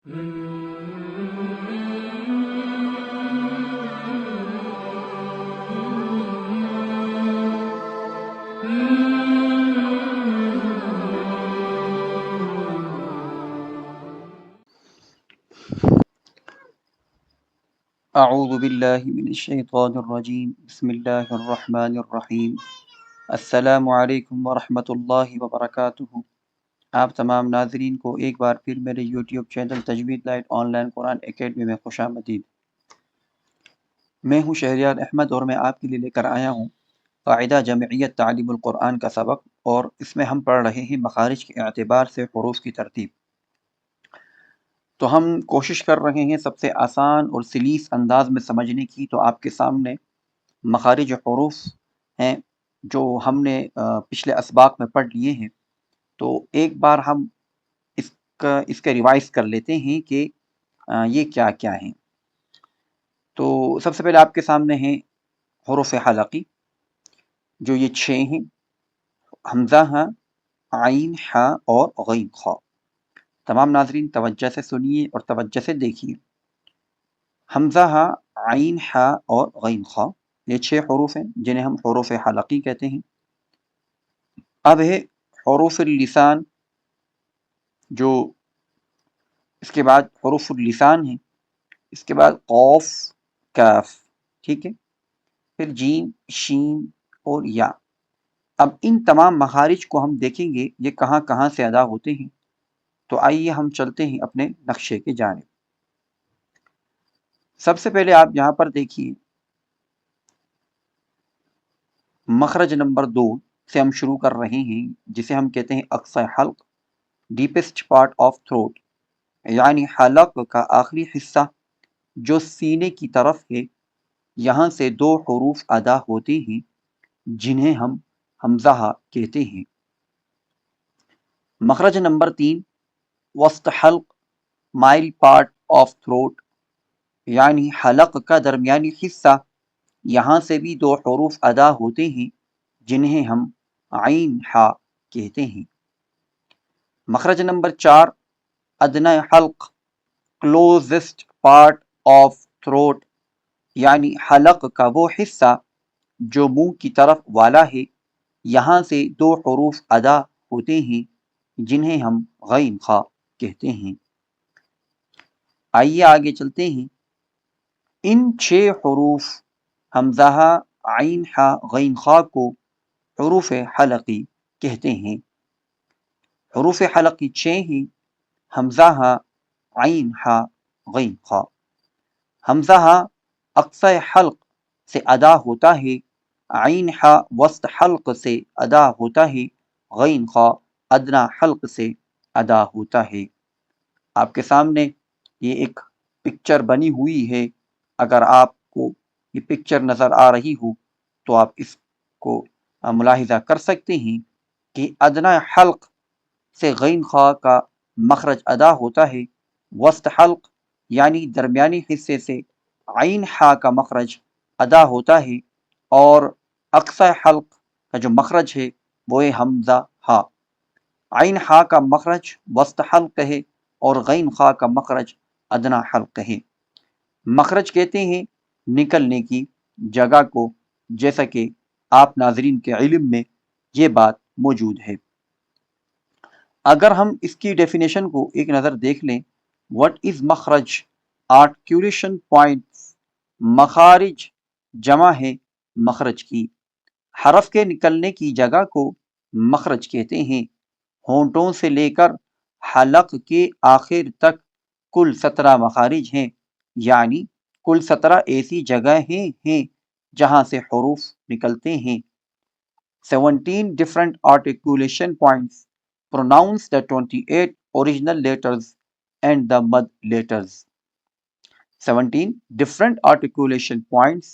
اعوذ باللہ من الشیطان الرجیم بسم اللہ الرحمن الرحیم السلام علیکم ورحمۃ اللہ وبرکاتہ۔ آپ تمام ناظرین کو ایک بار پھر میرے YouTube channel Tajweed light online Quran academy میں خوش آمدید۔ میں ہوں شہریار احمد اور میں آپ کے لیے لے کر آیا ہوں قاعدہ جمعیت تعلیم القرآن کا سبق، اور اس میں ہم پڑھ رہے ہیں مخارج کے اعتبار سے حروف کی ترتیب۔ تو ہم کوشش کر رہے ہیں سب سے آسان اور سلیس انداز میں سمجھنے کی۔ تو آپ کے سامنے مخارج حروف ہیں جو ہم نے پچھلے اسباق میں پڑھ لیے ہیں، تو ایک بار ہم اس کا ریوائز کر لیتے ہیں کہ یہ کیا کیا ہیں۔ تو سب سے پہلے آپ کے سامنے ہیں حروف حلقی، جو یہ 6 ہیں: حمزہ ہاں، عین ہاں اور غین خا۔ تمام ناظرین توجہ سے سنیے اور توجہ سے دیکھیے۔ حمزہ ہاں، عین ہاں اور غین خا، یہ 6 حروف ہیں جنہیں ہم حروف حلقی کہتے ہیں۔ اب ہے حروف اللسان، جو اس کے بعد حروف اللسان ہیں، اس کے بعد قوف، کاف، ٹھیک ہے، پھر جیم، شین اور یا۔ اب ان تمام مخارج کو ہم دیکھیں گے یہ کہاں کہاں سے ادا ہوتے ہیں۔ تو آئیے ہم چلتے ہیں اپنے نقشے کی جانب۔ سب سے پہلے آپ یہاں پر دیکھیے، مخرج نمبر 2 سے ہم شروع کر رہے ہیں، جسے ہم کہتے ہیں اقصی حلق، ڈیپسٹ پارٹ آف تھروٹ، یعنی حلق کا آخری حصہ جو سینے کی طرف ہے۔ یہاں سے 2 حروف ادا ہوتے ہیں جنہیں ہم حمزہ کہتے ہیں۔ مخرج نمبر 3، وسط حلق، مائل پارٹ آف تھروٹ، یعنی حلق کا درمیانی حصہ۔ یہاں سے بھی 2 حروف ادا ہوتے ہیں جنہیں ہم عین ہا کہتے ہیں۔ مخرج نمبر 4، ادنی حلق، کلوزسٹ پارٹ آف تھروٹ، یعنی حلق کا وہ حصہ جو منہ کی طرف والا ہے۔ یہاں سے 2 حروف ادا ہوتے ہیں جنہیں ہم غین خا کہتے ہیں۔ آئیے آگے چلتے ہیں۔ ان 6 حروف حمزہ، عین ہا، غین خا کو حروف حلقی کہتے ہیں۔ حروف حلقی 6 ہیں: حمزہ، عین ہا، غین خا۔ حمزہ اقصی حلق سے ادا ہوتا ہے، عین ہا وسط حلق سے ادا ہوتا ہے، غین خا ادنا حلق سے ادا ہوتا ہے۔ آپ کے سامنے یہ ایک پکچر بنی ہوئی ہے، اگر آپ کو یہ پکچر نظر آ رہی ہو تو آپ اس کو ملاحظہ کر سکتے ہیں کہ ادنا حلق سے غین خا کا مخرج ادا ہوتا ہے، وسط حلق یعنی درمیانی حصے سے عین ہا کا مخرج ادا ہوتا ہے، اور اقصی حلق کا جو مخرج ہے وہ ہے حمزہ ہا۔ عین ہا کا مخرج وسط حلق ہے اور غین خا کا مخرج ادنا حلق ہے۔ مخرج کہتے ہیں نکلنے کی جگہ کو، جیسا کہ آپ ناظرین کے علم میں یہ بات موجود ہے۔ اگر ہم اس کی ڈیفینیشن کو ایک نظر دیکھ لیں، what is مخرج؟ Articulation points. مخارج جمع ہے مخرج کی۔ حرف کے نکلنے کی جگہ کو مخرج کہتے ہیں۔ ہونٹوں سے لے کر حلق کے آخر تک کل 17 مخارج ہیں، یعنی کل 17 ایسی جگہیں ہیں جہاں سے حروف نکلتے ہیں۔ 17 different articulation points pronounce the 28 original letters and the mud letters. 17 different articulation points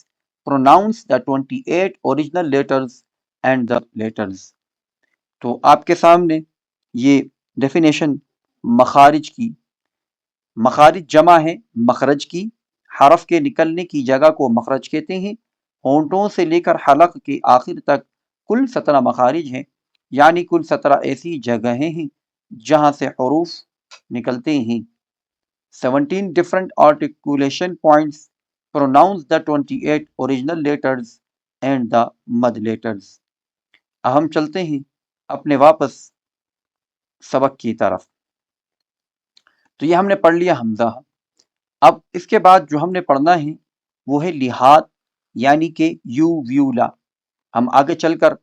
pronounce the 28 original letters and the letters. تو آپ کے سامنے یہ ڈیفینیشن مخارج کی۔ مخارج جمع ہے مخرج کی۔ حرف کے نکلنے کی جگہ کو مخرج کہتے ہیں۔ ہونٹوں سے لے کر حلق کے آخر تک کل 17 مخارج ہیں، یعنی کل 17 ایسی جگہیں ہیں جہاں سے حروف نکلتے ہیں۔ 17 different articulation points pronounce the 28 original letters and the mud letters. اب ہم چلتے ہیں اپنے واپس سبق کی طرف. تو یہ ہم نے پڑھ لیا حمزہ. اب اس کے بعد جو ہم نے پڑھنا ہے وہ ہے لحاظ یعنی کہ یو ویولا. ہم آگے چل کر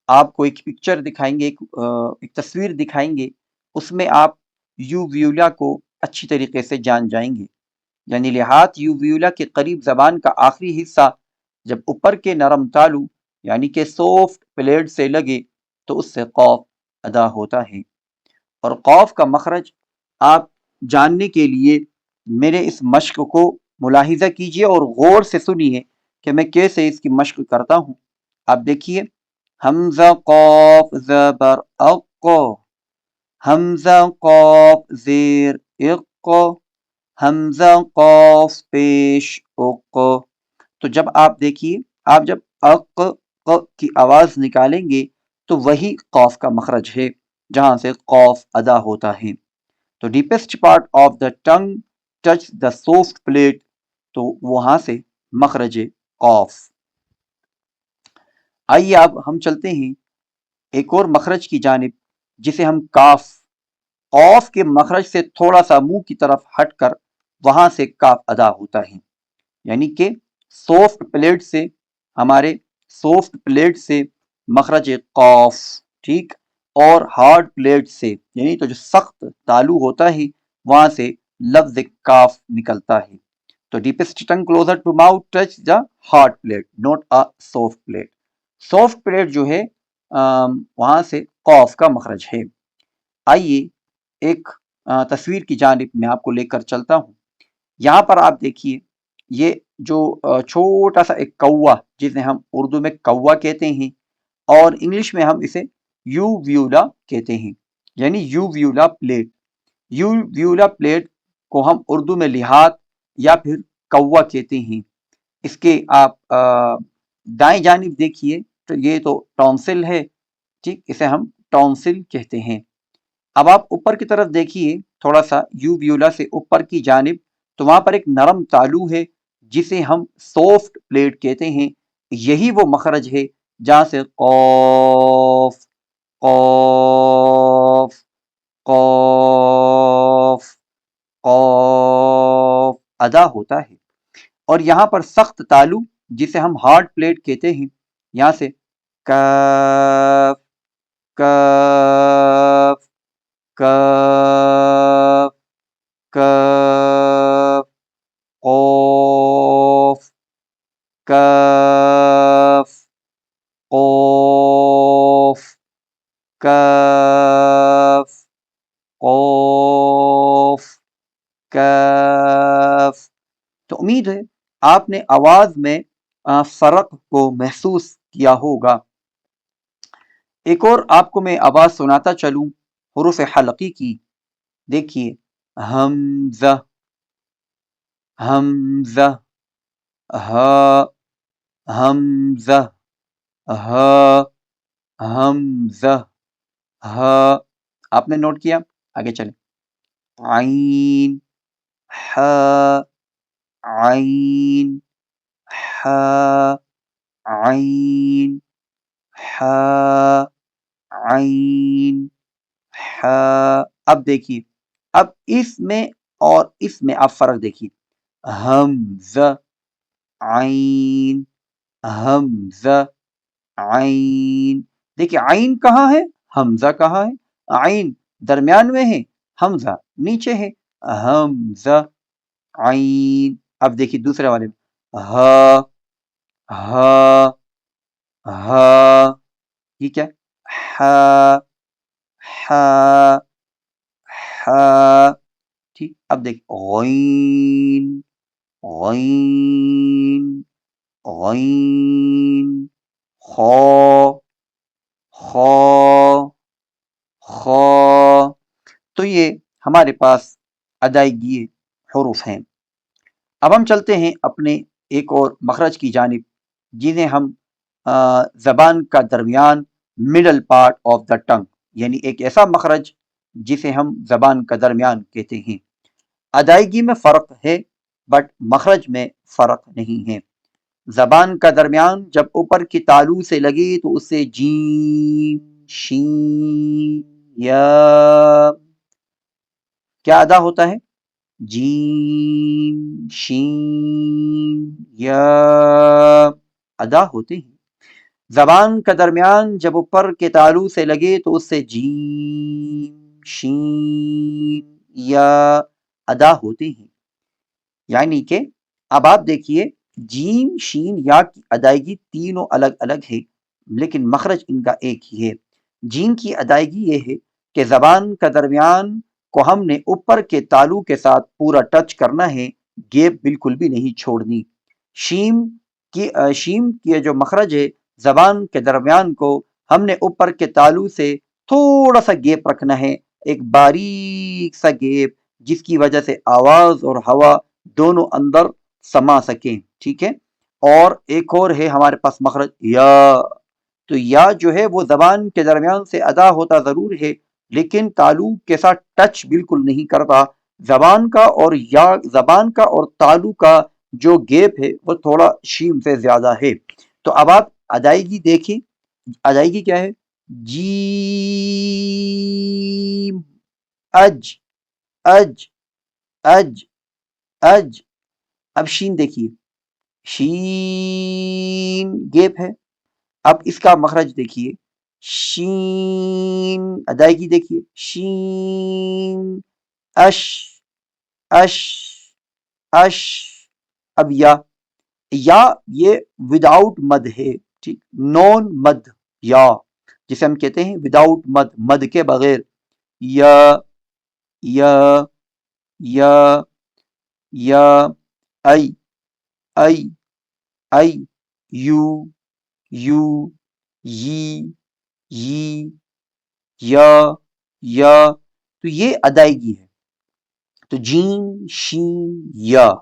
آپ کو ایک پکچر دکھائیں گے، ایک تصویر دکھائیں گے، اس میں آپ یو ویولا کو اچھی طریقے سے جان جائیں گے. یعنی لحاظ یو ویولا کے قریب زبان کا آخری حصہ جب اوپر کے نرم تالو یعنی کہ سافٹ پلیٹ سے لگے تو اس سے قوف ادا ہوتا ہے. اور قوف کا مخرج آپ جاننے کے لیے میرے اس مشق کو ملاحظہ کیجیے اور غور سے سنیے کہ میں کیسے اس کی مشق کرتا ہوں. آپ دیکھیے، حمزہ قاف زبر اق، حمزہ قاف زیر اق، حمزہ قاف پیش اق. تو جب آپ دیکھیے، آپ جب اق ق کی آواز نکالیں گے تو وہی قاف کا مخرج ہے جہاں سے قاف ادا ہوتا ہے. تو deepest part of the tongue touch the soft plate, تو وہاں سے مخرج قاف. آئیے اب ہم چلتے ہیں ایک اور مخرج کی جانب جسے ہم کاف. قاف کے مخرج سے تھوڑا سا منہ کی طرف ہٹ کر وہاں سے کاف ادا ہوتا ہے. یعنی کہ سافٹ پلیٹ سے، ہمارے سافٹ پلیٹ سے مخرج قاف، ٹھیک، اور ہارڈ پلیٹ سے یعنی تو جو سخت تالو ہوتا ہے وہاں سے لفظ کاف نکلتا ہے. تو deepest tongue closer to mouth touch the hard palate not a soft palate. Soft palate جو ہے وہاں سے قاف کا مخرج ہے. آئیے ایک تصویر کی جانب میں آپ کو لے کر چلتا ہوں. یہاں پر آپ دیکھیے، یہ جو چھوٹا سا ایک کوا جسے ہم اردو میں کوا کہتے ہیں اور انگلش میں ہم اسے یو ویولا کہتے ہیں، یعنی you viola plate. You viola plate کو ہم اردو میں لحاظ یا پھر کوا کہتے ہیں. اس کے آپ دائیں جانب دیکھیے تو یہ تو ٹونسل ہے، ٹھیک، اسے ہم ٹونسل کہتے ہیں. اب آپ اوپر کی طرف دیکھیے تھوڑا سا یو ویولا سے اوپر کی جانب، تو وہاں پر ایک نرم تالو ہے جسے ہم سافٹ پلیٹ کہتے ہیں. یہی وہ مخرج ہے جہاں سے قاف قاف قاف قاف ادا ہوتا ہے. اور یہاں پر سخت تالو جسے ہم ہارڈ پلیٹ کہتے ہیں، یہاں سے کاف کاف کاف کاف قاف کاف قاف کاف قاف کاف. تو امید ہے آپ نے آواز میں فرق کو محسوس کیا ہوگا. ایک اور آپ کو میں آواز سناتا چلوں حروف حلقی کی. دیکھیے، حمزہ حمزہ، ہا حمزہ، ہا حمزہ، ہا. آپ نے نوٹ کیا؟ آگے چلیں. عین ہا عین ہا عین ہا عین ہا. اب دیکھیے، اب اس میں اور اس میں آپ فرق دیکھیے. حمزہ عین حمزہ عین. دیکھیے عین کہاں ہے، حمزہ کہاں ہے. عین درمیان میں ہے، حمزہ نیچے ہے. حمزہ عین. اب دیکھیے دوسرے والے میں ہا ہا ہا، ٹھیک ہے، ہا ہا ہا، ٹھیک. اب دیکھیے غین غین غین، خا خا خا. تو یہ ہمارے پاس ادائیگی حروف ہیں. اب ہم چلتے ہیں اپنے ایک اور مخرج کی جانب جنہیں ہم زبان کا درمیان مڈل پارٹ آف دا ٹنگ، یعنی ایک ایسا مخرج جسے ہم زبان کا درمیان کہتے ہیں. ادائیگی میں فرق ہے بٹ مخرج میں فرق نہیں ہے۔ زبان کا درمیان جب اوپر کی تالو سے لگے تو اس سے جیم شین یا کیا ادا ہوتا ہے؟ جیم شین یا ادا ہوتے ہیں۔ زبان کا درمیان جب اوپر کے تالو سے لگے تو اس سے جیم شین یا ادا ہوتے ہیں۔ یعنی کہ اب آپ دیکھیے جیم شین یا کی ادائیگی تینوں الگ الگ ہے لیکن مخرج ان کا ایک ہی ہے۔ جیم کی ادائیگی یہ ہے کہ زبان کا درمیان کو ہم نے اوپر کے تالو کے ساتھ پورا ٹچ کرنا ہے، گیپ بالکل بھی نہیں چھوڑنی۔ شیم کی جو مخرج ہے زبان کے درمیان کو ہم نے اوپر کے تالو سے تھوڑا سا گیپ رکھنا ہے، ایک باریک سا گیپ، جس کی وجہ سے آواز اور ہوا دونوں اندر سما سکیں، ٹھیک ہے۔ اور ایک اور ہے ہمارے پاس مخرج یا، تو یا جو ہے وہ زبان کے درمیان سے ادا ہوتا ضرور ہے لیکن تالو کے ساتھ ٹچ بالکل نہیں کرتا۔ زبان کا اور تالو کا جو گیپ ہے وہ تھوڑا شیم سے زیادہ ہے۔ تو اب آپ ادائیگی دیکھیں، ادائیگی کیا ہے؟ جیم اج اج اج اج۔ اب شین دیکھیے، شین گیپ ہے۔ اب اس کا مخرج دیکھیے، شین، ادائیگی دیکھیے، شین اش اش اش۔ اب یا یہ وداؤٹ مد ہے، ٹھیک، نون مد یا، جسے ہم کہتے ہیں وداؤٹ مد کے بغیر، یا یا یا یا ای ای ای، یو یو، ی یا۔ تو یہ ادائیگی ہے۔ تو جیم شین یا،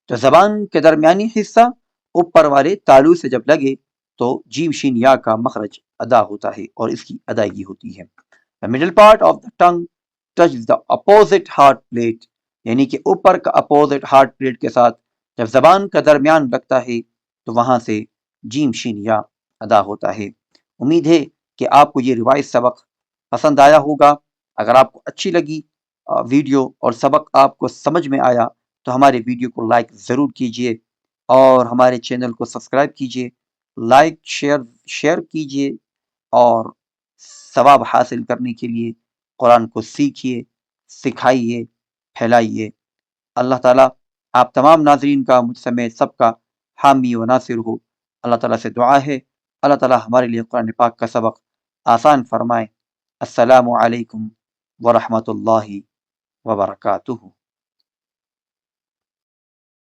تو زبان کے درمیانی حصہ اوپر والے تالو سے جب لگے تو جیم شین یا کا مخرج ادا ہوتا ہے اور اس کی ادائیگی ہوتی ہے۔ The middle part of the tongue touches the opposite heart plate، یعنی کہ اوپر کا اپوزٹ ہارٹ پلیٹ کے ساتھ جب زبان کا درمیان لگتا ہے تو وہاں سے جیم شین یا ادا ہوتا ہے۔ امید ہے کہ آپ کو یہ روایت سبق پسند آیا ہوگا۔ اگر آپ کو اچھی لگی ویڈیو اور سبق آپ کو سمجھ میں آیا تو ہمارے ویڈیو کو لائک ضرور کیجئے اور ہمارے چینل کو سبسکرائب کیجئے، لائک شیئر کیجئے اور ثواب حاصل کرنے کے لیے قرآن کو سیکھیے، سکھائیے، پھیلائیے۔ اللہ تعالیٰ آپ تمام ناظرین کا، مجھ سمیت سب کا حامی و ناصر ہو۔ اللہ تعالیٰ سے دعا ہے اللہ تعالیٰ ہمارے لیے قرآن پاک کا سبق آسان فرمائے۔ السلام علیکم ورحمۃ اللہ وبرکاتہ۔